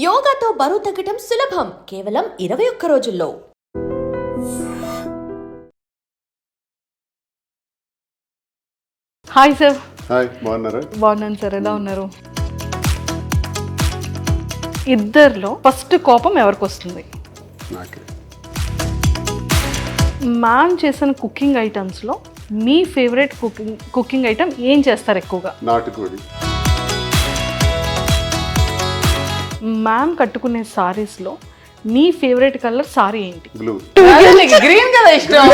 యోగాతో బరువు తగ్గటం సులభం కేవలం 21 రోజుల్లో. Hi sir. హాయ్, బాగున్నారా? బాగున్నాను సార్, ఎలా ఉన్నారు? ఇద్దరిలో ఫస్ట్ కోపం ఎవరికి వస్తుంది? నాకే. మ్యామ్ చేసిన కుకింగ్ ఐటమ్స్లో మీ ఫేవరెట్ కుకింగ్ ఐటమ్ ఏం చేస్తారు ఎక్కువగా? నాటుకోడి. మ్యామ్ కట్టుకునే సారీస్లో మీ ఫేవరెట్ కలర్ సారీ ఏంటి? బ్లూ. గ్రీన్ కదా ఇష్టం.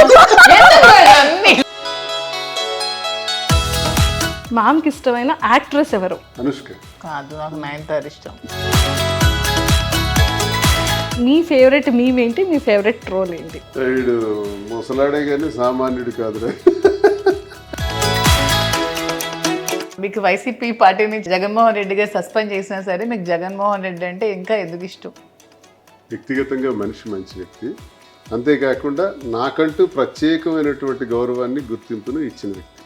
మ్యామ్కి ఇష్టమైన యాక్ట్రెస్ ఎవరు? అనుష్క. కాదు, నాకు నయనతార ఇష్టం. మీ ఫేవరెట్ మీమ్ ఏంటి? మీ ఫేవరెట్ ట్రోల్ ఏంటి? వీడు ముసలాడే కానీ సామాన్యుడు కాదురా. మీకు వైసీపీ పార్టీని జగన్మోహన్ రెడ్డి గారు సస్పెండ్ చేసినా సరే మీకు జగన్మోహన్ రెడ్డి అంటే ఇంకా ఎందుకు ఇష్టం? వ్యక్తిగతంగా మనిషి మంచి వ్యక్తి, అంతేకాకుండా నాకంటూ ప్రత్యేకమైనటువంటి గౌరవాన్ని గుర్తింపును ఇచ్చిన వ్యక్తి.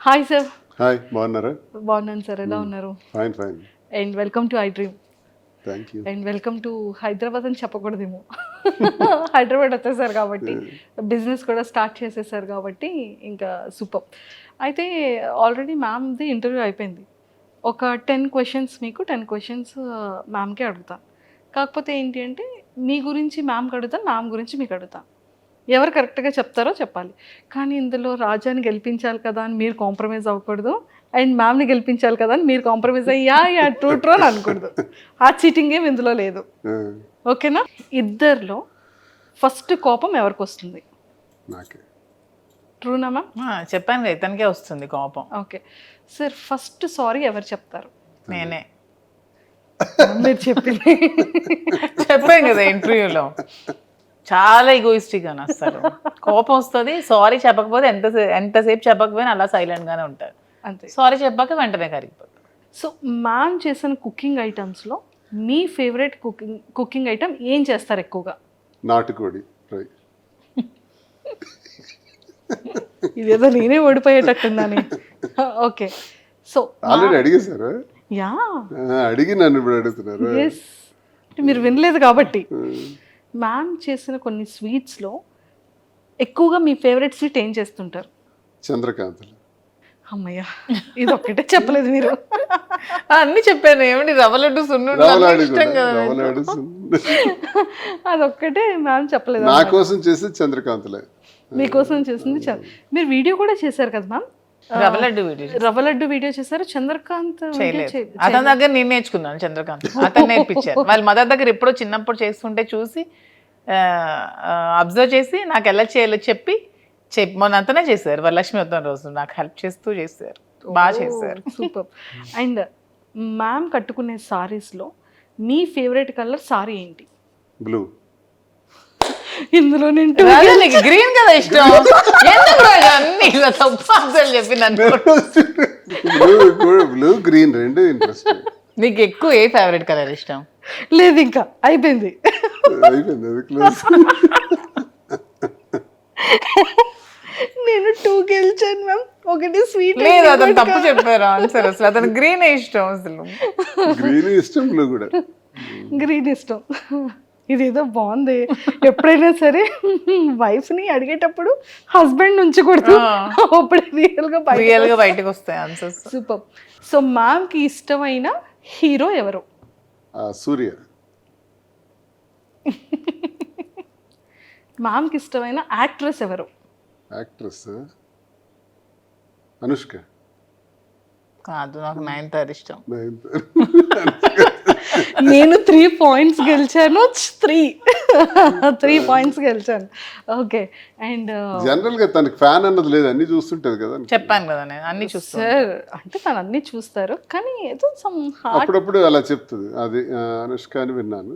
Hi sir. హాయ్, బాగున్నారా? బాగున్నాను సార్, ఎలా ఉన్నారు? Fine fine. And welcome to I dream. Thank you. And welcome to Hyderabad అని చెప్పకూడదేమో. హైదరాబాద్ వచ్చేసారు కాబట్టి, బిజినెస్ కూడా స్టార్ట్ చేసేసారు కాబట్టి ఇంకా సూపర్. అయితే ఆల్రెడీ మ్యామ్ది ఇంటర్వ్యూ అయిపోయింది. ఒక 10 క్వశ్చన్స్ మీకు, 10 క్వశ్చన్స్ మ్యామ్కే అడుగుతాను. కాకపోతే ఏంటి అంటే మీ గురించి మ్యామ్కి అడుగుతాను, మ్యామ్ గురించి మీకు అడుగుతాను. ఎవరు కరెక్ట్గా చెప్తారో చెప్పాలి. కానీ ఇందులో రాజాని గెలిపించాలి కదా అని మీరు కాంప్రమైజ్ అవ్వకూడదు, అండ్ మ్యామ్ని గెలిపించాలి కదా అని మీరు కాంప్రమైజ్ అయ్యా ట్రూ అని అనకూడదు. ఆ చీటింగ్ ఏం ఇందులో లేదు, ఓకేనా? ఇద్దరిలో ఫస్ట్ కోపం ఎవరికి వస్తుంది? నాకే. ట్రూనా మ్యామ్? చెప్పాను కదా, ఇతనికే వస్తుంది కోపం. ఓకే సార్, ఫస్ట్ సారీ ఎవరు చెప్తారు? నేనే మీరు చెప్పింది. చెప్పాను కదా ఇంటర్వ్యూలో, చాలా ఈగోయిస్టిక్ అని వస్తారు. కోపం వస్తుంది, సారీ చెప్పకపోతే ఎంతసేపు చెప్పకపోయినా అలా సైలెంట్గానే ఉంటారు. అంతే. సారీ చెప్పాక వెంటనే కరిగిపోతారు. సో మ్యామ్ చేసిన కుకింగ్ ఐటమ్స్లో మీ ఫేవరెట్ కుకింగ్ ఐటమ్ ఏం చేస్తారు ఎక్కువగా? నాటుకోడి ఫ్రై. ఇదేదో నేనే ఓడిపోయేటట్టుందని. ఓకే, సో ఆల్రెడీ అడిగేశారా? యా, అడిగి నన్ను ఇప్పుడు అడుగుతున్నారు. ఎస్, మీరు వినలేదు కాబట్టి. మ్యామ్ చేసిన కొన్ని స్వీట్స్లో ఎక్కువగా మీ ఫేవరెట్ స్వీట్ ఏం చేస్తుంటారు? చంద్రకాంతలు. అమ్మయ్య, ఇది ఒక్కటే చెప్పలేదు మీరు. అన్ని చెప్పాను. ఏమండి, రవ్వ లడ్డు సున్నుండలు రవలాడు ఇష్టం కదా. రవలాడు. అదొక్కటే మ్యామ్ చెప్పలేదు. నా కోసం చేసేది చంద్రకాంతలే. మీకోసం చేసింది మీరు వీడియో కూడా చేశారు కదా మ్యామ్? రవ్వ లడ్డు వీడియో రవ్వ లడ్డు వీడియో చేశారు. చంద్రకాంత్ చేయలేదు. అతని దగ్గర నేను నేర్చుకున్నాను చంద్రకాంత్. అతను నేర్పించారు. వాళ్ళ మదర్ దగ్గర ఎప్పుడో చిన్నప్పుడు చేస్తుంటే చూసి అబ్జర్వ్ చేసి నాకు ఎలా చేయాలో చెప్పి మొన్న అంతనే చేశారు. వరలక్ష్మి వద్దాం రోజు నాకు హెల్ప్ చేస్తూ చేశారు. బాగా చేశారు. సూపర్. అండ్ మ్యామ్ కట్టుకునే సారీస్లో మీ ఫేవరెట్ కలర్ సారీ ఏంటి? బ్లూ. ఇందులో నేను గ్రీన్ కదా ఇష్టం. ఎందుకు అన్ని ఇలా తప్పు ఆన్సర్లు చెప్పి నన్ను. బ్లూ గ్రీన్ రెండు ఇంట్రెస్ట్. నీకు ఎక్కువ ఏ ఫేవరెట్ కలర్ ఇష్టం? లేదు, ఇంకా అయిపోయింది. అయిపోయింది, అది క్లోజ్. నేను 2 గెలిచాను మ్యామ్, ఒకటి స్వీట్. లేదు, అతను తప్పు చెప్పారు ఆన్సర్. అసలు అతను గ్రీన్ ఇష్టం. అసలు గ్రీన్ ఇష్టం, బ్లూ కూడా. గ్రీన్ ఇష్టం. ఇదేదో బాగుంది. ఎప్పుడైనా సరే వైఫ్ని అడిగేటప్పుడు హస్బెండ్ నుంచి కూడదు, అప్పుడే రియల్గా బయటకు వస్తాయి ఆన్సర్స్. సూపర్. సో మ్యామ్కి ఇష్టమైన హీరో ఎవరు? సూర్య. మ్యామ్కి ఇష్టమైన యాక్ట్రెస్ ఎవరు? యాక్ట్రెస్ అనుష్క. కాదు, నాకు నయనతార ఇష్టం. నేను 3 పాయింట్స్ గెలిచాను. 3 పాయింట్స్ గెలిచాను. ఓకే. అండ్ జనరల్ గా తనకి ఫ్యాన్ అన్నది లేదు, అన్ని చూస్తుంటది కదా. చెప్పాను కదా, నేను అన్ని చూస్తాను సార్. అంటే తను అన్ని చూస్తారు, కానీ ఏదో సమ్ హార్ట్. అప్పుడప్పుడు అలా చెప్తుంది. అది అనుష్క అని విన్నాను.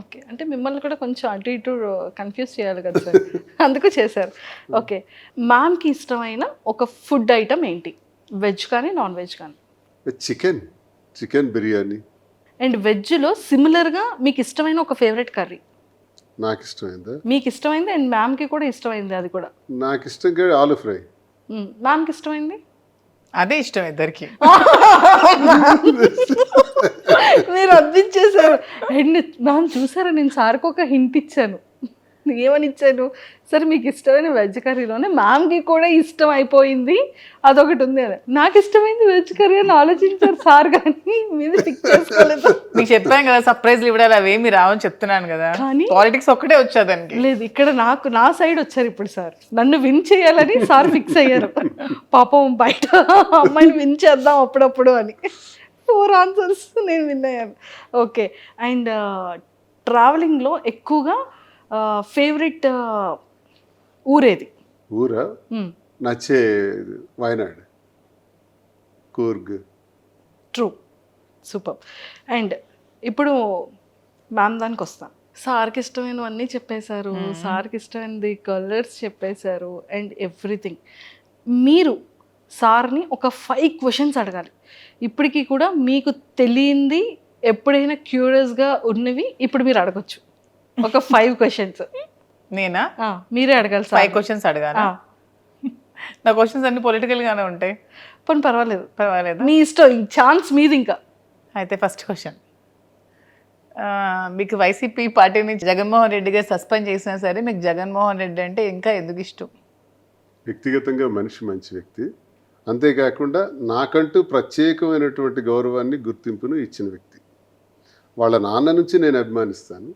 ఓకే, అంటే మిమ్మల్ని కూడా కొంచెం అటు ఇటు కన్ఫ్యూజ్ చేయాలి కదా సార్, అందుకు చేశారు. ఓకే, మ్యామ్కి ఇష్టమైన ఒక ఫుడ్ ఐటమ్ ఏంటి? వెజ్ కానీ నాన్ వెజ్ కానీ? చికెన్ బిర్యానీ. అండ్ వెజ్లో సిమిలర్గా మీకు ఇష్టమైన ఒక ఫేవరెట్ కర్రీ? నాకు ఇష్టమైందా? మీకు ఇష్టమైంది అండ్ మ్యామ్కి కూడా ఇష్టమైంది అది కూడా. నాకు ఇష్టంగా ఆలు ఫ్రై. మ్యామ్కి ఇష్టమైంది? అదే ఇష్టం ఇద్దరికి. మీరు అందించేశారు. అండ్ మ్యామ్ చూసారా, నేను సార్కి ఒక హింట్ ఇచ్చాను. ఏమని ఇచ్చాను, సరే మీకు ఇష్టమైన వెజ్ కర్రీలోనే మ్యామ్కి కూడా ఇష్టం అయిపోయింది అదొకటి ఉంది అని. నాకు ఇష్టమైంది వెజ్ కర్రీ అని ఆలోచించారు సార్, కానీ మీద పిక్ చేసుకోలేదు. మీకు చెప్పాను కదా సర్ప్రైజ్లు ఇవ్వడాలి అవేమి రావని చెప్తున్నాను కదా. కానీ పాలిటిక్స్ ఒక్కటే వచ్చేదానికి. లేదు, ఇక్కడ నా సైడ్ వచ్చారు ఇప్పుడు సార్. నన్ను విన్ చేయాలని సార్ ఫిక్స్ అయ్యారు. పాపం బయట అమ్మాయిని విన్ చేద్దాం అప్పుడప్పుడు అని. 4 ఆన్సర్స్ నేను విన్ అయ్యాను. ఓకే. అండ్ ట్రావెలింగ్లో ఎక్కువగా ఫేవరెట్ ఊరేది? ఊరా నచ్చే Wayanad, Coorg. True, super. And ఇప్పుడు మ్యామ్ దానికి వస్తాం. సార్కి ఇష్టమైనవన్నీ చెప్పేశారు, సార్కి ఇష్టమైనది కలర్స్ చెప్పేశారు అండ్ ఎవ్రీథింగ్. మీరు సార్ని ఒక 5 క్వశ్చన్స్ అడగాలి. ఇప్పటికీ కూడా మీకు తెలియంది ఎప్పుడైనా క్యూరియస్గా ఉన్నవి ఇప్పుడు మీరు అడగొచ్చు. ఒక 5 క్వశ్చన్స్ నేనా? మీరే అడగాలి. 5 క్వశ్చన్స్ అడగాలి. నా క్వశ్చన్స్ అన్ని పొలిటికల్ గానే ఉంటాయి. పని పర్వాలేదు, పర్వాలేదు, మీ ఇష్టం, ఛాన్స్ మీది. ఇంకా అయితే ఫస్ట్ క్వశ్చన్, మీకు వైసీపీ పార్టీ నుంచి జగన్మోహన్ రెడ్డి గారు సస్పెండ్ చేసినా సరే మీకు జగన్మోహన్ రెడ్డి అంటే ఇంకా ఎందుకు ఇష్టం? వ్యక్తిగతంగా మనిషి మంచి వ్యక్తి, అంతేకాకుండా నాకంటూ ప్రత్యేకమైనటువంటి గౌరవాన్ని గుర్తింపును ఇచ్చిన వ్యక్తి. వాళ్ళ నాన్న నుంచి నేను అభిమానిస్తాను,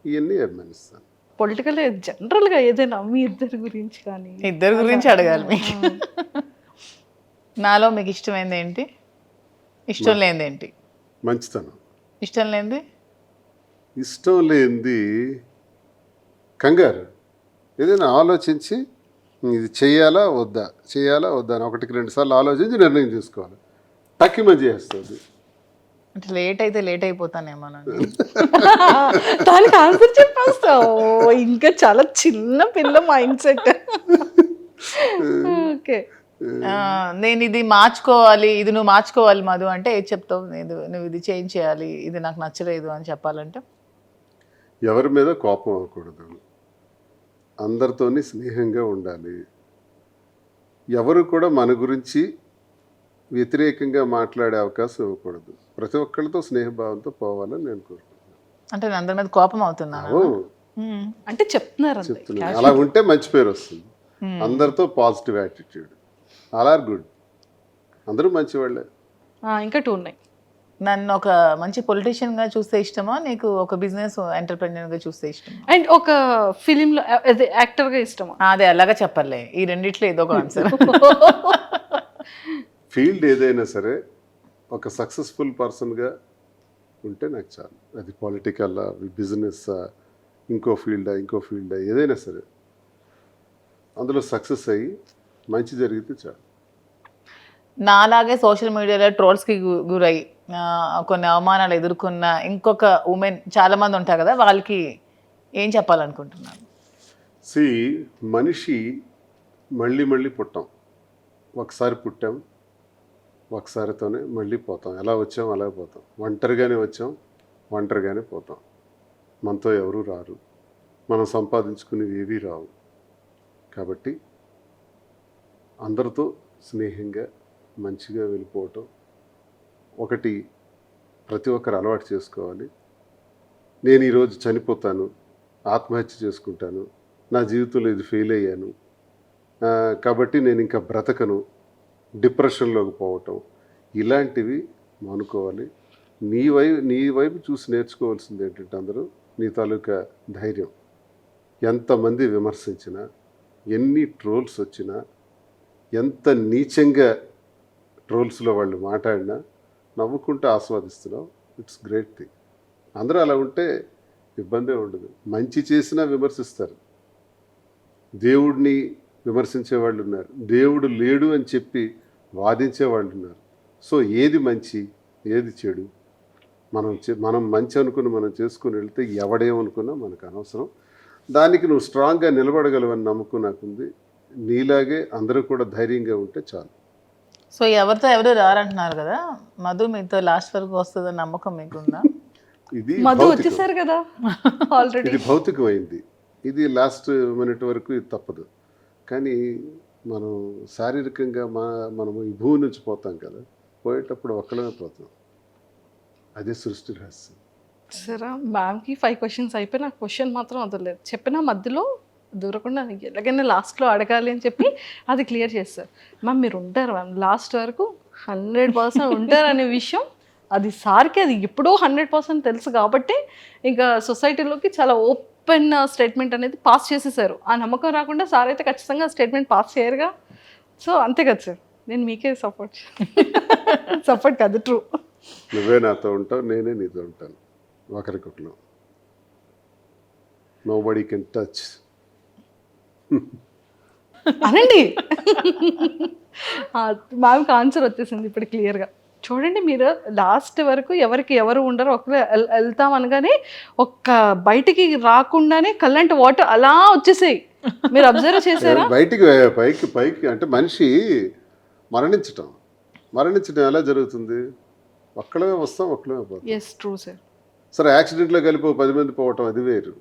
ఇవన్నీ అభిమానిస్తాను. పొలిటికల్ జనరల్గా ఏదైనా మీ ఇద్దరి గురించి కానీ? ఇద్దరి గురించి అడగాలి మీకు. నాలో మీకు ఇష్టమైంది ఏంటి, ఇష్టం లేనిది ఏంటి? మంచితనం. ఇష్టం లేనిది? ఇష్టం లేనిది కంగారు. ఏదైనా ఆలోచించి ఇది చేయాలా వద్దా అని 1-2 సార్లు ఆలోచించి నిర్ణయం తీసుకోవాలి. టక్కిమని చేస్తుంది. అంటే లేట్ అయితే లేట్ అయిపోతానేమోనండి. దానికి ఆన్సర్ చెప్పేస్తావు. ఇంకా చాలా చిన్న పిల్ల మైండ్ సెట్. ఓకే. నేను ఇది మార్చుకోవాలి, ఇది నువ్వు మార్చుకోవాలి మధు అంటే ఏది చెప్తావు? నువ్వు ఇది చేంజ్ చేయాలి, ఇది నాకు నచ్చలేదు అని చెప్పాలంటే? ఎవరి మీద కోపం అవ్వకూడదు, అందరితోని స్నేహంగా ఉండాలి, ఎవరు కూడా మన గురించి వ్యతిరేకంగా మాట్లాడే అవకాశం ఇవ్వకూడదు, ప్రతి ఒక్కరితో స్నేహభావంతో పోవాలని నేను కోరుకుంటున్నాను. అంటే నేను అందరి మీద కోపం అవుతున్నాను అంటే చెప్తున్నారు. అలా ఉంటే మంచి పేరు వస్తుంది. అందరితో positive attitude, all are good, అందరూ మంచి వాళ్ళే. ఇంకా 2 ఉన్నాయి. నన్ను ఒక మంచి పొలిటీషియన్ గా చూస్తే ఇష్టమా, నీకు ఒక బిజినెస్ ఎంటర్ప్రెన్యూర్ గా చూస్తే ఇష్టమా, అండ్ ఒక ఫిలింలో యాక్టర్ గా ఇష్టమా? అదే అలాగా చెప్పలే, ఈ రెండిట్లో ఏదో ఒక ఆన్సర్. ఫీల్డ్ ఏదైనా సరే ఒక సక్సెస్ఫుల్ పర్సన్గా ఉంటే నాకు చాలు. అది పొలిటికల్, బిజినెస్, ఇంకో ఫీల్డా ఏదైనా సరే అందులో సక్సెస్ అయ్యి మంచి జరిగితే చాలు. నాలాగే సోషల్ మీడియాలో ట్రోల్స్కి గురై కొన్ని అవమానాలు ఎదుర్కొన్న ఇంకొక ఉమెన్ చాలా మంది ఉంటారు కదా, వాళ్ళకి ఏం చెప్పాలనుకుంటున్నాను? మనిషి మళ్ళీ పుట్టాం, ఒకసారి పుట్టాం, ఒకసారితోనే మళ్ళీ పోతాం. ఎలా వచ్చాం అలా పోతాం. ఒంటరిగానే వచ్చాం, ఒంటరిగానే పోతాం. మనతో ఎవరూ రారు, మనం సంపాదించుకునేవి ఏవీ రావు. కాబట్టి అందరితో స్నేహంగా మంచిగా వెళ్ళిపోవటం ఒకటి ప్రతి ఒక్కరు అలవాటు చేసుకోవాలి. నేను ఈరోజు చనిపోతాను, ఆత్మహత్య చేసుకుంటాను, నా జీవితంలో ఇది ఫెయిల్ అయ్యాను కాబట్టి నేను ఇంకా బ్రతకను, డిప్రెషన్లోకి పోవటం, ఇలాంటివి మానుకోవాలి. నీ వైపు చూసి నేర్చుకోవాల్సింది ఏంటంటే అందరూ నీ తాలూకా ధైర్యం. ఎంతమంది విమర్శించినా, ఎన్ని ట్రోల్స్ వచ్చినా, ఎంత నీచంగా ట్రోల్స్లో వాళ్ళు మాట్లాడినా నవ్వుకుంటూ ఆస్వాదిస్తున్నావు. It's great thing. అందరూ అలా ఉంటే ఇబ్బందే ఉండదు. మంచి చేసినా విమర్శిస్తారు, దేవుడిని విమర్శించే వాళ్ళు ఉన్నారు, దేవుడు లేడు అని చెప్పి వాదించే వాళ్ళు ఉన్నారు. సో ఏది మంచి ఏది చెడు మనం మంచి అనుకుని మనం చేసుకుని వెళ్తే ఎవడేమనుకున్నా మనకు అనవసరం. దానికి నువ్వు స్ట్రాంగ్గా నిలబడగలవని నమ్మకం నాకుంది. నీలాగే అందరూ కూడా ధైర్యంగా ఉంటే చాలు. సో ఎవరితో ఎవరు రారంటున్నారు కదా, మధు మీతో లాస్ట్ వరకు వస్తుందని నమ్మకం మీకుందా? ఇది మధు వచ్చేసారు కదా ఆల్రెడీ. ఇది భౌతికమైంది. ఇది లాస్ట్ మినిట్ వరకు ఇది తప్పదు. కానీ మనం శారీరకంగా మనము ఈ భూమి నుంచి పోతాం కదా, పోయేటప్పుడు ఒక్కడమే పోతాం. అదే సృష్టి రహస్యం. సరే మ్యామ్కి 5 క్వశ్చన్స్ అయిపోయి నాకు క్వశ్చన్ మాత్రం వదలలేదు. చెప్పిన మధ్యలో దూరకుండా ఎలాగైనా లాస్ట్లో అడగాలి అని చెప్పి అది క్లియర్ చేస్తారు. మ్యామ్ మీరు ఉంటారు మ్యామ్ లాస్ట్ వరకు 100% ఉంటారు అనే విషయం అది సార్కి అది ఎప్పుడో 100% తెలుసు కాబట్టి ఇంకా సొసైటీలోకి చాలా ఓపెన్ స్టేట్మెంట్ అనేది పాస్ చేసేసారు. ఆ నమ్మకం రాకుండా సార్ అయితే ఖచ్చితంగా స్టేట్మెంట్ పాస్ చేయరుగా. సో అంతే కదా సార్, నేను మీకే సపోర్ట్ కాదు, ట్రూ. నువ్వే నాతో ఉంటావు, నేనే నీతో ఉంటాను, ఒకరికొకరు. Nobody can touch. అనండి. మ్యామ్కి ఆన్సర్ వచ్చేసింది ఇప్పుడు క్లియర్గా. చూడండి మీరు లాస్ట్ వరకు ఎవరికి ఎవరు ఉండరు, ఒకరు వెళ్తాం అనగానే ఒక్క బయటికి రాకుండానే కల్లంటి వాటర్ అలా వచ్చేసాయి. మీరు అబ్జర్వ్ చేశారా? బయటికి పైకి పైకి అంటే మనిషి మరణించటం ఎలా జరుగుతుంది? ఒక్కడమే వస్తాం, ఒక్కడమే పోతాం. Yes true sir. సరే యాక్సిడెంట్లో కలిపి 10 మంది పోవటం అది వేరు,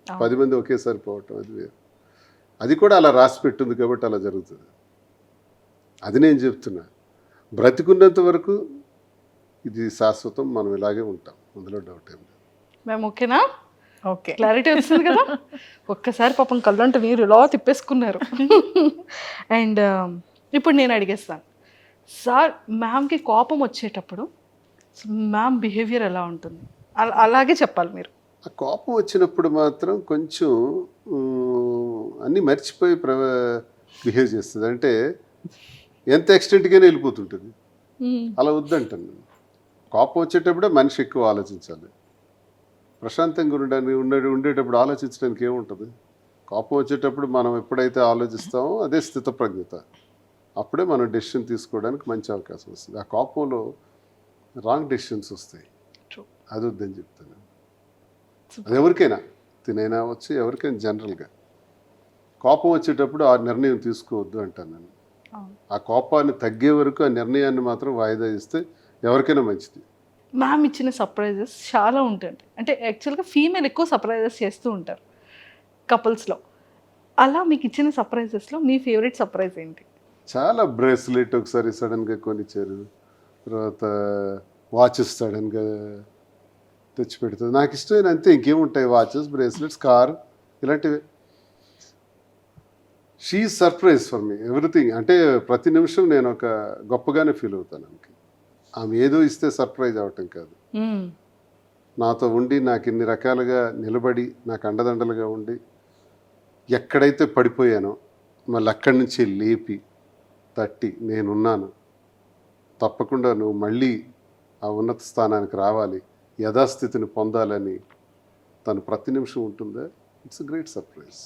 10 మంది ఒకేసారి పోవటం అది వేరు. అది కూడా అలా రాసి పెట్టింది కాబట్టి అలా జరుగుతుంది. అది నేను చెప్తున్నా. బ్రతికున్నంత వరకు ఇది శాశ్వతం, మనం ఇలాగే ఉంటాం, అందులో డౌట్ ఏం లేదు. మేము ఓకేనా? ఓకే, క్లారిటీ వచ్చింది కదా. ఒక్కసారి పాపం కళ్ళంటే మీరు ఇలా తిప్పేసుకున్నారు. అండ్ ఇప్పుడు నేను అడిగేస్తాను సార్, మ్యామ్కి కోపం వచ్చేటప్పుడు మ్యామ్ బిహేవియర్ ఎలా ఉంటుంది? అలాగే చెప్పాలి మీరు. ఆ కోపం వచ్చినప్పుడు మాత్రం కొంచెం అన్నీ మర్చిపోయి బిహేవ్ చేస్తుంది. అంటే ఎంత ఎక్స్టెంట్గానే వెళ్ళిపోతుంటుంది. అలా వద్దంటాను నేను. కోపం వచ్చేటప్పుడే మనిషి ఎక్కువ ఆలోచించాలి. ప్రశాంతంగా ఉండేటప్పుడు ఆలోచించడానికి ఏముంటుంది? కోపం వచ్చేటప్పుడు మనం ఎప్పుడైతే ఆలోచిస్తామో అదే స్థితప్రజ్ఞత. అప్పుడే మనం డెసిషన్ తీసుకోవడానికి మంచి అవకాశం వస్తుంది. ఆ కోపంలో రాంగ్ డెసిషన్స్ వస్తాయి. అది వద్దని చెప్తాను. అది ఎవరికైనా, తినైనా వచ్చి ఎవరికైనా జనరల్గా కోపం వచ్చేటప్పుడు ఆ నిర్ణయం తీసుకోవద్దు అంటాను నేను. ఆ కోపాన్ని తగ్గే వరకు ఆ నిర్ణయాన్ని మాత్రం వాయిదా ఇస్తే ఎవరికైనా మంచిది. మ్యామ్ ఇచ్చిన సర్ప్రైజెస్ చాలా ఉంటాయి. అంటే యాక్చువల్గా ఫీమేల్ ఎక్కువ సర్ప్రైజెస్ చేస్తూ ఉంటారు కపుల్స్లో. అలా మీకు ఇచ్చిన సర్ప్రైజెస్లో మీ ఫేవరెట్ సర్ప్రైజ్ ఏంటి? చాలా బ్రేస్లెట్ ఒకసారి సడన్గా కొనిచ్చారు, తర్వాత వాచెస్ సడన్గా తెచ్చి పెడుతుంది. నాకు ఇష్టమైన అంతే, ఇంకేముంటాయి? వాచెస్, బ్రేస్లెట్స్, కార్, ఇలాంటివి. She surprise for me everything. అంటే ప్రతి నిమిషం నేను ఒక గొప్పగానే ఫీల్ అవుతాను. ఆమె ఏదో ఇస్తే సర్ప్రైజ్ అవటం కాదు, నాతో ఉండి నాకు ఇన్ని రకాలుగా నిలబడి నాకు అండదండలుగా ఉండి ఎక్కడైతే పడిపోయానో మళ్ళీ అక్కడి నుంచి లేపి తట్టి నేనున్నాను, తప్పకుండా నువ్వు మళ్ళీ ఆ ఉన్నత స్థానానికి రావాలి, యథాస్థితిని పొందాలని తను ప్రతి నిమిషం ఉంటుందా. It's a great surprise.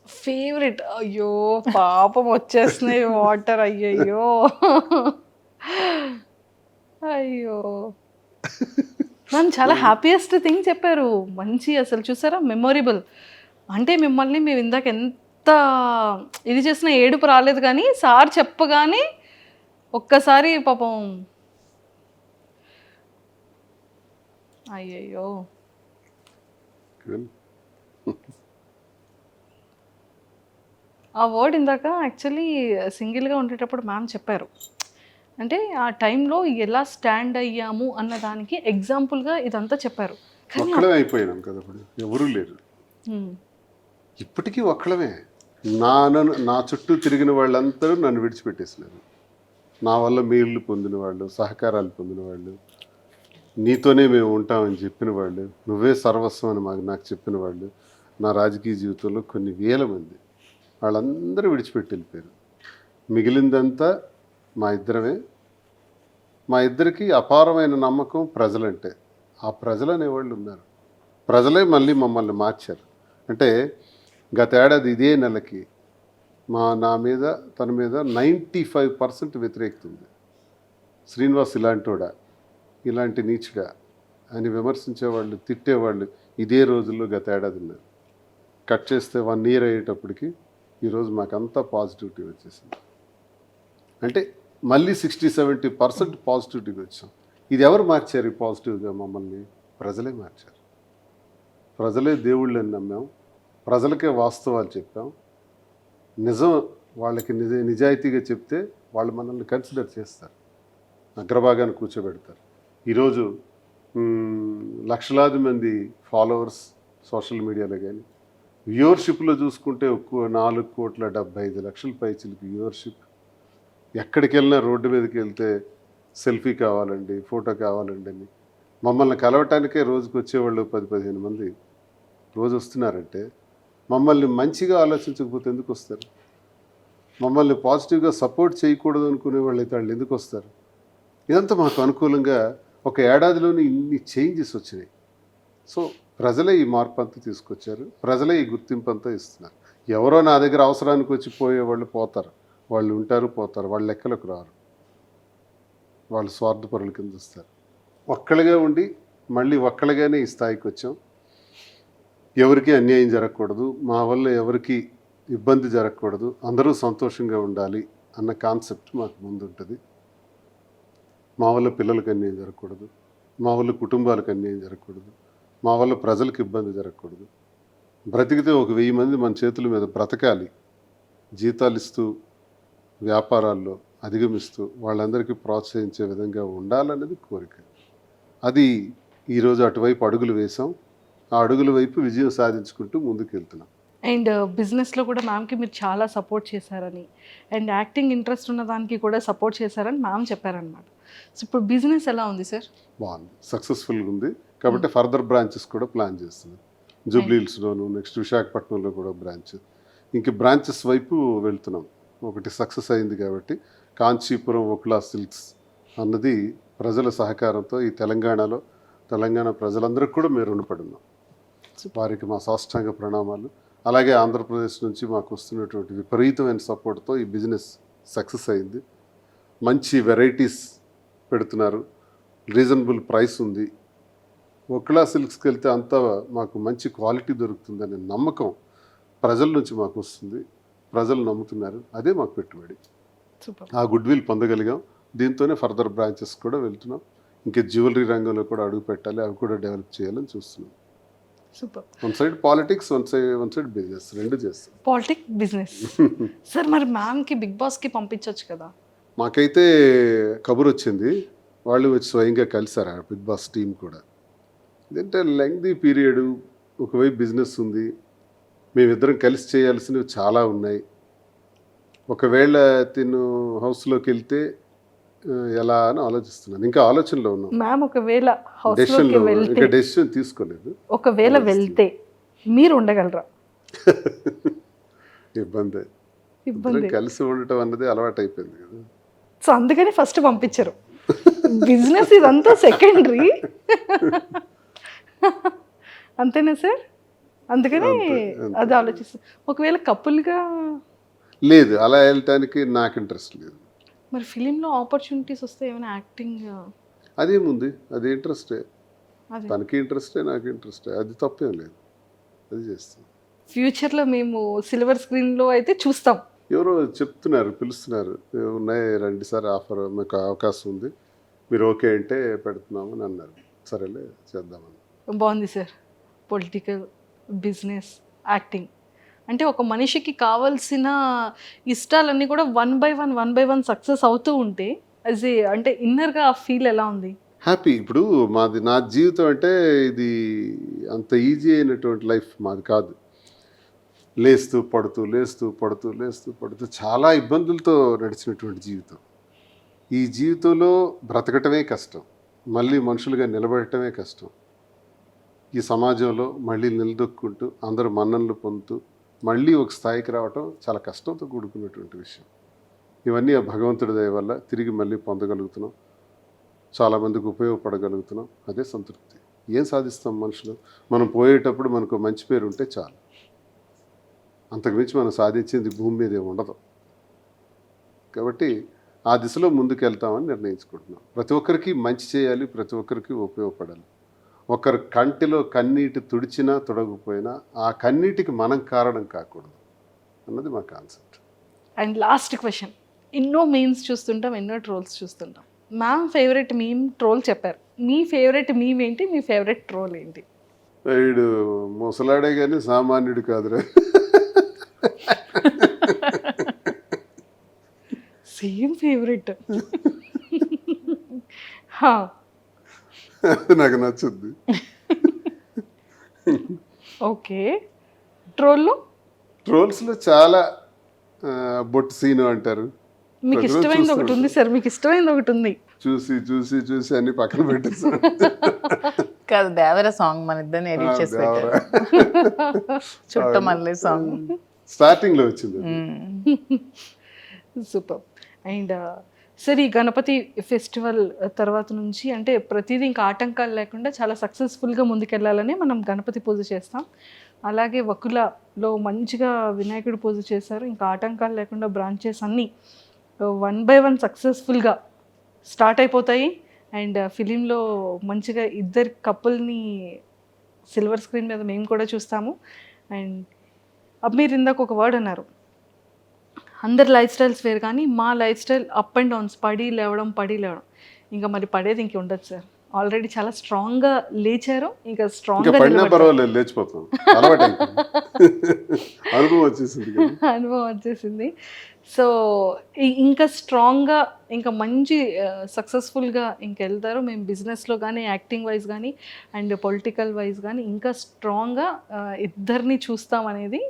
Favourite? అయ్యో పాపం వచ్చేస్తున్నాయి వాటర్. అయ్యయ్యో అయ్యో మ్యామ్ చాలా హ్యాపీయెస్ట్ థింగ్ చెప్పారు. మంచి అసలు చూసారా మెమొరబుల్. అంటే మిమ్మల్ని మేము ఇందాక ఎంత ఇది చేసినా ఏడుపు రాలేదు, కానీ సార్ చెప్పగానే ఒక్కసారి పాపం అయ్యయ్యో. ఆ వర్డ్ ఇందాక యాక్చువల్లీ సింగిల్గా ఉండేటప్పుడు మ్యామ్ చెప్పారు. అంటే ఆ టైంలో ఎలా స్టాండ్ అయ్యాము అన్న దానికి ఎగ్జాంపుల్గా ఇదంతా చెప్పారు. ఒక్కడే అయిపోయినాం కదా, ఇప్పుడు ఎవరూ లేరు. ఇప్పటికీ ఒక్కడమే. నా చుట్టూ తిరిగిన వాళ్ళందరూ నన్ను విడిచిపెట్టేసినారు. నా వల్ల మేళ్ళు పొందిన వాళ్ళు, సహకారాలు పొందిన వాళ్ళు, నీతోనే మేము ఉంటామని చెప్పిన వాళ్ళు, నువ్వే సర్వస్వం అని నాకు చెప్పిన వాళ్ళు, నా రాజకీయ జీవితంలో కొన్ని వేల మంది, వాళ్ళందరూ విడిచిపెట్టి వెళ్ళిపోయారు. మిగిలిందంతా మా ఇద్దరమే. మా ఇద్దరికి అపారమైన నమ్మకం ప్రజలంటే. ఆ ప్రజలు అనేవాళ్ళు ఉన్నారు. ప్రజలే మళ్ళీ మమ్మల్ని మార్చారు. అంటే గత ఏడాది ఇదే నెలకి నా మీద తన మీద 95% వ్యతిరేకత ఉంది. శ్రీనివాస్ ఇలాంటోడా, ఇలాంటి నీచుడా అని విమర్శించేవాళ్ళు, తిట్టేవాళ్ళు ఇదే రోజుల్లో గత ఏడాది ఉన్నారు. కట్ చేస్తే 1 year అయ్యేటప్పటికి ఈరోజు మాకంతా పాజిటివిటీ వచ్చేసింది. అంటే మళ్ళీ 60-70% పాజిటివిటీగా వచ్చాం. ఇది ఎవరు మార్చారు ఈ పాజిటివ్గా? మమ్మల్ని ప్రజలే మార్చారు. ప్రజలే దేవుళ్ళని నమ్మాం, ప్రజలకే వాస్తవాలు చెప్పాం, నిజం వాళ్ళకి నిజాయితీగా చెప్తే వాళ్ళు మనల్ని కన్సిడర్ చేస్తారు, అగ్రభాగాన్ని కూర్చోబెడతారు. ఈరోజు లక్షలాది మంది ఫాలోవర్స్ సోషల్ మీడియాలో కానీ, వ్యూవర్షిప్లో చూసుకుంటే 4,75,00,000 పైచిలకు వ్యూవర్షిప్. ఎక్కడికి వెళ్ళినా రోడ్డు మీదకి వెళ్తే సెల్ఫీ కావాలండి, ఫోటో కావాలండి అని మమ్మల్ని కలవటానికే రోజుకి వచ్చేవాళ్ళు 10-15 మంది రోజు వస్తున్నారంటే, మమ్మల్ని మంచిగా ఆలోచించకపోతే ఎందుకు వస్తారు? మమ్మల్ని పాజిటివ్గా సపోర్ట్ చేయకూడదు అనుకునే వాళ్ళు అయితే వాళ్ళు ఎందుకు వస్తారు? ఇదంతా మాకు అనుకూలంగా ఒక ఏడాదిలోనే ఇన్ని చేంజెస్ వచ్చినాయి. సో ప్రజలే ఈ మార్పు అంతా తీసుకొచ్చారు, ప్రజలే ఈ గుర్తింపు అంతా ఇస్తున్నారు. ఎవరో నా దగ్గర అవసరానికి వచ్చి పోయేవాళ్ళు పోతారు, వాళ్ళు ఉంటారు పోతారు, వాళ్ళ లెక్కలకు రారు, వాళ్ళు స్వార్థపరుల కింద వస్తారు. ఒక్కళ్ళగా ఉండి మళ్ళీ ఒక్కళ్ళగానే ఈ స్థాయికి వచ్చాం. ఎవరికి అన్యాయం జరగకూడదు, మా వల్ల ఎవరికి ఇబ్బంది జరగకూడదు, అందరూ సంతోషంగా ఉండాలి అన్న కాన్సెప్ట్ మాకు ముందుంటుంది. మా వల్ల పిల్లలకు అన్యాయం జరగకూడదు, మా వల్ల కుటుంబాలకు అన్యాయం జరగకూడదు, మా వల్ల ప్రజలకు ఇబ్బంది జరగకూడదు. బ్రతికితే 1,000 మంది మన చేతుల మీద బ్రతకాలి, జీతాలు ఇస్తూ వ్యాపారాల్లో అధిగమిస్తూ వాళ్ళందరికీ ప్రోత్సహించే విధంగా ఉండాలనేది కోరిక. అది ఈరోజు అటువైపు అడుగులు వేసాం. ఆ అడుగుల వైపు విజయం సాధించుకుంటూ ముందుకు వెళ్తున్నాం. అండ్ బిజినెస్లో కూడా మ్యామ్కి మీరు చాలా సపోర్ట్ చేశారని, అండ్ యాక్టింగ్ ఇంట్రెస్ట్ ఉన్న దానికి కూడా సపోర్ట్ చేశారని మ్యామ్ చెప్పారనమాట. సో ఇప్పుడు బిజినెస్ ఎలా ఉంది సార్? బాగుంది, సక్సెస్ఫుల్గా ఉంది. కాబట్టి ఫర్దర్ బ్రాంచెస్ కూడా ప్లాన్ చేస్తున్నాం. జూబ్లీ హిల్స్లోను, నెక్స్ట్ విశాఖపట్నంలో కూడా బ్రాంచ్, ఇంక బ్రాంచెస్ వైపు వెళ్తున్నాం. ఒకటి సక్సెస్ అయింది కాబట్టి కాంచీపురం ఓక్లా సిల్క్స్ అన్నది ప్రజల సహకారంతో ఈ తెలంగాణ ప్రజలందరికీ కూడా మేము రుణపడి ఉన్నాం. వారికి మా సాష్టాంగ ప్రణామాలు. అలాగే ఆంధ్రప్రదేశ్ నుంచి మాకు వస్తున్నటువంటి విపరీతమైన సపోర్ట్తో ఈ బిజినెస్ సక్సెస్ అయింది. మంచి వెరైటీస్ పెడుతున్నారు, రీజనబుల్ ప్రైస్ ఉంది. ఒక్లా సిల్క్స్కి వెళ్తే అంతా మాకు మంచి క్వాలిటీ దొరుకుతుందనే నమ్మకం ప్రజల నుంచి మాకు వస్తుంది, ప్రజలు నమ్ముతున్నారు. అదే మాకు పెట్టుబడి. సూపర్. ఆ గుడ్ విల్ పొందగలిగాం. దీంతోనే ఫర్దర్ బ్రాంచెస్ కూడా వెళ్తున్నాం. ఇంకా జ్యువెలరీ రంగంలో కూడా అడుగు పెట్టాలి, అవి కూడా డెవలప్ చేయాలని చూస్తున్నాం. Super. One side politics, one side business, రెండు చేస్తాం. Politics, business. సార్ మరి మ్యామ్కి బిగ్ బాస్కి పంపించవచ్చు కదా? మాకైతే కబురు వచ్చింది, వాళ్ళు వచ్చి స్వయంగా కలిసారు ఆ బిగ్ బాస్ టీం కూడా. ఇదంటే లెంగ్దీ పీరియడ్, ఒకవైపు బిజినెస్ ఉంది, మేమిద్దరం కలిసి చేయాల్సినవి చాలా ఉన్నాయి. ఒకవేళ తిను హౌస్లోకి వెళ్తే ఎలా అని ఆలోచిస్తున్నాను. ఇంకా ఆలోచనలో ఉన్నాం. మ్యామ్ ఒకవేళ హౌస్లోకి వెళ్తే, ఇంకా డెసిషన్ తీసుకోలేదు. ఒకవేళ వెళ్తే మీరు ఉండగలరా? ఇబ్బంది. ఇద్దరం కలిసి ఉండటం అన్నది అలవాటు అయిపోయింది కదా. సో అందుకని ఫస్ట్ పంపించరు. బిజినెస్ ఇదంతా సెకండరీ. అంతేనా సార్? అందుకని అది ఆలోచిస్తాను. ఒకవేళ కపుల్గా లేదు, అలా వెళ్ళటానికి నాకు ఇంట్రెస్ట్ లేదు. మరి ఫిలింలో ఆపర్చునిటీస్ వస్తే ఏమైనా యాక్టింగ్ అదేముంది, అది ఇంట్రెస్టే. అదే తనకి ఇంట్రెస్టే, నాకు ఇంట్రెస్టే, అది తప్పేం లేదు, అది చేస్తాం. ఫ్యూచర్లో మేము సిల్వర్ స్క్రీన్లో అయితే చూస్తాం. ఎవరో చెప్తున్నారు, పిలుస్తున్నారు, ఉన్నాయి రండి సార్, ఆఫర్ మీకు అవకాశం ఉంది, మీరు ఓకే అంటే పెడుతున్నామని అన్నారు. సరేలే చేద్దామని. బాగుంది సార్. పొలిటికల్, బిజినెస్, యాక్టింగ్ అంటే ఒక మనిషికి కావాల్సిన ఇష్టాలన్నీ కూడా వన్ బై వన్ సక్సెస్ అవుతూ ఉంటే అంటే ఇన్నర్గా ఆ ఫీల్ ఎలా ఉంది? హ్యాపీ. ఇప్పుడు నా జీవితం అంటే ఇది అంత ఈజీ అయినటువంటి లైఫ్ మాది కాదు. లేస్తూ పడుతూ చాలా ఇబ్బందులతో నడిచినటువంటి జీవితం. ఈ జీవితంలో బ్రతకటమే కష్టం, మళ్ళీ మనుషులుగా నిలబడటమే కష్టం. ఈ సమాజంలో మళ్ళీ నిలదొక్కుంటూ అందరూ మన్ననలు పొందుతూ మళ్ళీ ఒక స్థాయికి రావటం చాలా కష్టంతో కూడుకున్నటువంటి విషయం. ఇవన్నీ ఆ భగవంతుడి దయ వల్ల తిరిగి మళ్ళీ పొందగలుగుతున్నాం, చాలామందికి ఉపయోగపడగలుగుతున్నాం. అదే సంతృప్తి. ఏం సాధిస్తాం మనుషులు? మనం పోయేటప్పుడు మనకు మంచి పేరు ఉంటే చాలు, అంతకుమించి మనం సాధించింది భూమి మీద ఉండదు. కాబట్టి ఆ దిశలో ముందుకు వెళ్తామని నిర్ణయించుకుంటున్నాం. ప్రతి ఒక్కరికి మంచి చేయాలి, ప్రతి ఒక్కరికి ఉపయోగపడాలి. ఒకరి కంటిలో కన్నీటి తుడిచినా తుడగపోయినా ఆ కన్నీటికి మనం కారణం కాకూడదు అన్నది మా కాన్సెప్ట్. అండ్ లాస్ట్ క్వశ్చన్, ఎన్నో మీమ్స్ చూస్తుంటాం, ఎన్నో ట్రోల్స్ చూస్తుంటాం. మ్యామ్ ఫేవరెట్ మీమ్ ట్రోల్ చెప్పారు, మీ ఫేవరెట్ మీమ్ ఏంటి, మీ ఫేవరెట్ ట్రోల్ ఏంటి? వీడు ముసలాడే కానీ సామాన్యుడు కాదురా. Same favourite. నాకు నచ్చుద్ది. ఓకే. ట్రోల్లో ట్రోల్స్లో చాలా బొట్టు సీను అంటారు. మీకు ప్రజలు ఇష్టమైనది ఒకటి చూస్తూ ఉంది సార్, మీకు ఇష్టమైనది ఒకటి ఉంది. చూసి చూసి చూసి అన్ని పక్కన పెట్టేసాను. కాదు, దేవర సాంగ్ మన ఇద్దరిని ఎడిట్ చేసి పెట్టారు. చుట్టమల్లే సాంగ్ స్టార్టింగ్ లో వచ్చింది. సూపర్. అండ్ సరే, ఈ గణపతి ఫెస్టివల్ తర్వాత నుంచి అంటే ప్రతిదీ ఇంకా ఆటంకాలు లేకుండా చాలా సక్సెస్ఫుల్గా ముందుకెళ్ళాలని మనం గణపతి పూజ చేస్తాం. అలాగే వకులలో మంచిగా వినాయకుడు పూజ చేశారు. ఇంకా ఆటంకాలు లేకుండా బ్రాంచెస్ అన్నీ 1 by 1 సక్సెస్ఫుల్గా స్టార్ట్ అయిపోతాయి. అండ్ ఫిలింలో మంచిగా ఇద్దరు కపుల్ని సిల్వర్ స్క్రీన్ మీద మేము కూడా చూస్తాము. అండ్ మీరు ఇందాక ఒక వర్డ్ అన్నారు, అందరి లైఫ్ స్టైల్స్ వేరు కానీ మా life style up and downs, పడి లేవడం. ఇంకా మరి పడేది ఇంక ఉండదు సార్. ఆల్రెడీ చాలా స్ట్రాంగ్గా లేచారు, ఇంకా స్ట్రాంగ్గా పడినా పర్వాలేదు, లేచిపోతాం. అనుభవం వచ్చేసింది. అనుభవం వచ్చేసింది. సో ఇంకా స్ట్రాంగ్గా, ఇంకా మంచి సక్సెస్ఫుల్గా ఇంక వెళ్తారు. మేము బిజినెస్లో కానీ, యాక్టింగ్ వైజ్ కానీ, అండ్ పొలిటికల్ వైజ్ కానీ ఇంకా స్ట్రాంగ్గా ఇద్దరిని చూస్తామనేది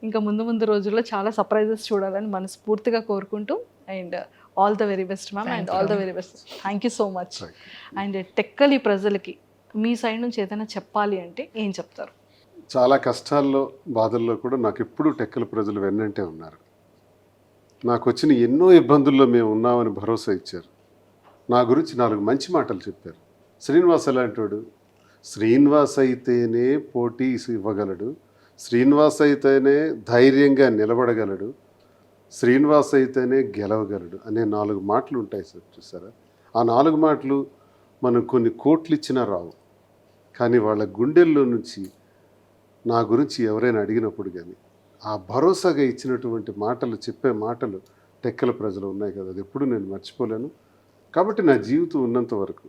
ఇంకా ముందు రోజుల్లో చాలా సర్ప్రైజెస్ చూడాలని మనస్ఫూర్తిగా కోరుకుంటూ, and all the very best ma'am, and all the very best. Thank you so much. And Tekkali ప్రజలకి మీ సైడ్ నుంచి ఏదైనా చెప్పాలి అంటే ఏం చెప్తారు? చాలా కష్టాల్లో బాధల్లో కూడా నాకు ఎప్పుడూ టెక్కల ప్రజలు వెన్నంటే ఉన్నారు. నాకు వచ్చిన ఎన్నో ఇబ్బందుల్లో మేము ఉన్నామని భరోసా ఇచ్చారు. నా గురించి 4 మంచి మాటలు చెప్పారు. శ్రీనివాస్ అలాంటివాడు, శ్రీనివాస్ అయితేనే పోటీ ఇవ్వగలడు, శ్రీనివాస్ అయితేనే ధైర్యంగా నిలబడగలడు, శ్రీనివాస్ అయితేనే గెలవగలడు అనే 4 మాటలు ఉంటాయి సార్. చూసారా, ఆ 4 మాటలు మనం కొన్ని కోట్లు ఇచ్చినా రావు. కానీ వాళ్ళ గుండెల్లో నుంచి నా గురించి ఎవరైనా అడిగినప్పుడు కానీ ఆ భరోసాగా ఇచ్చినటువంటి మాటలు, చెప్పే మాటలు టెక్కల ప్రజలు ఉన్నాయి కదా, అది ఎప్పుడు నేను మర్చిపోలేను. కాబట్టి నా జీవితం ఉన్నంత వరకు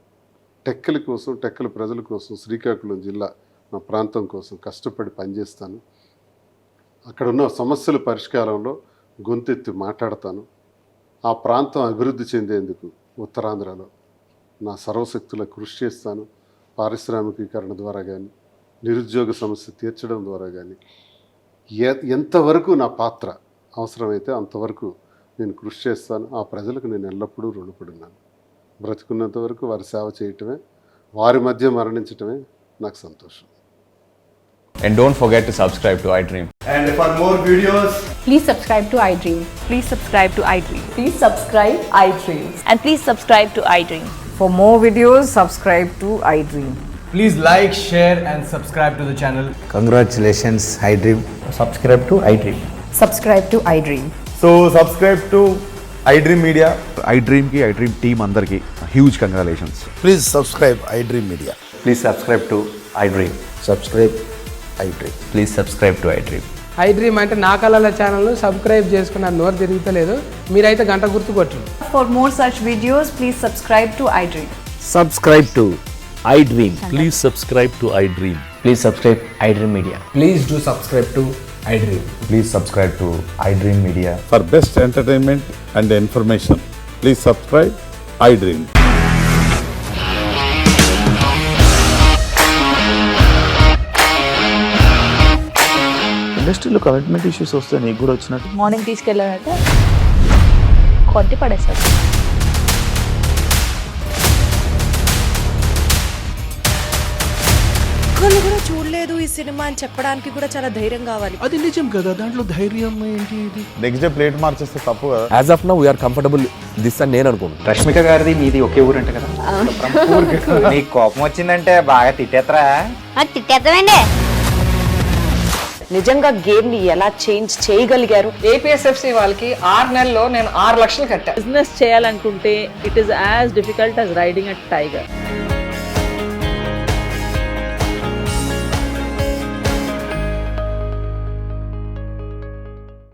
టెక్కల కోసం, టెక్కల ప్రజల కోసం, శ్రీకాకుళం జిల్లా నా ప్రాంతం కోసం కష్టపడి పనిచేస్తాను. అక్కడ ఉన్న సమస్యల పరిష్కారంలో గొంతెత్తి మాట్లాడతాను. ఆ ప్రాంతం అభివృద్ధి చెందేందుకు ఉత్తరాంధ్రలో నా సర్వశక్తుల కృషి చేస్తాను. పారిశ్రామికీకరణ ద్వారా కానీ, నిరుద్యోగ సమస్య తీర్చడం ద్వారా కానీ, ఎంతవరకు నా పాత్ర అవసరమైతే అంతవరకు నేను కృషి చేస్తాను. ఆ ప్రజలకు నేను ఎల్లప్పుడూ రుణపడున్నాను. బ్రతుకున్నంత వరకు వారి సేవ చేయటమే, వారి మధ్య మరణించటమే నాకు సంతోషం. And don't forget to subscribe to iDream. And for more videos, Please subscribe to iDream. Please subscribe to iDream. Please subscribe iDream. And please subscribe to iDream. For more videos, subscribe to iDream. please like, share and subscribe to the channel. Congratulations, iDream. Subscribe to iDream. Subscribe to iDream. So subscribe to iDream Media. iDream ki iDream team andarki huge congratulations. Please subscribe iDream Media. Please subscribe to iDream. Subscribe iDream. Please subscribe to iDream. iDream అంటే నా కళల ఛానల్ను subscribe చేసుకున్న నోరు తిరుగుతలేదు, మీరైతే గంట గుర్తు కొట్టండి. For more such videos, please subscribe to iDream. Subscribe to iDream. Please subscribe to iDream. Please subscribe iDream Media. Please do subscribe to iDream. Please subscribe to iDream Media. For best entertainment and information, please subscribe iDream. ఇండస్ట్రీలో commitment issues వస్తే నీకు కూడా వచ్చినట్టు? Morning తీసుకెళ్ళాడంటే కొట్టి పడేస్తాడు. ఒక్కళ్ళు కూడా చూడలేదు ఈ సినిమా అని చెప్పడానికి కూడా చాలా ధైర్యం కావాలి. అది నిజం కదా, దాంట్లో ధైర్యం ఏంటి? ఇది నెక్స్ట్ డే ప్లేట్ మార్చేస్తే తప్పు కదా. As of now, we are comfortable this అని నేను అనుకుంటున్నాను. రష్మిక గారిది మీది ఒకే ఊరంట కదా. నీకు కోపం వచ్చిందంటే బాగా తిట్టేత్తరా? తిట్టేద్దామండి. నిజంగా గేమ్ ని ఎలా చేంజ్ చేయగలిగారు? ఏపీఎస్ఎఫ్సి వాళ్ళకి 6 నెలల్లో నేను 6 లక్షలు కట్టా. Business చేయాలనుకుంటే it is as difficult as riding a tiger.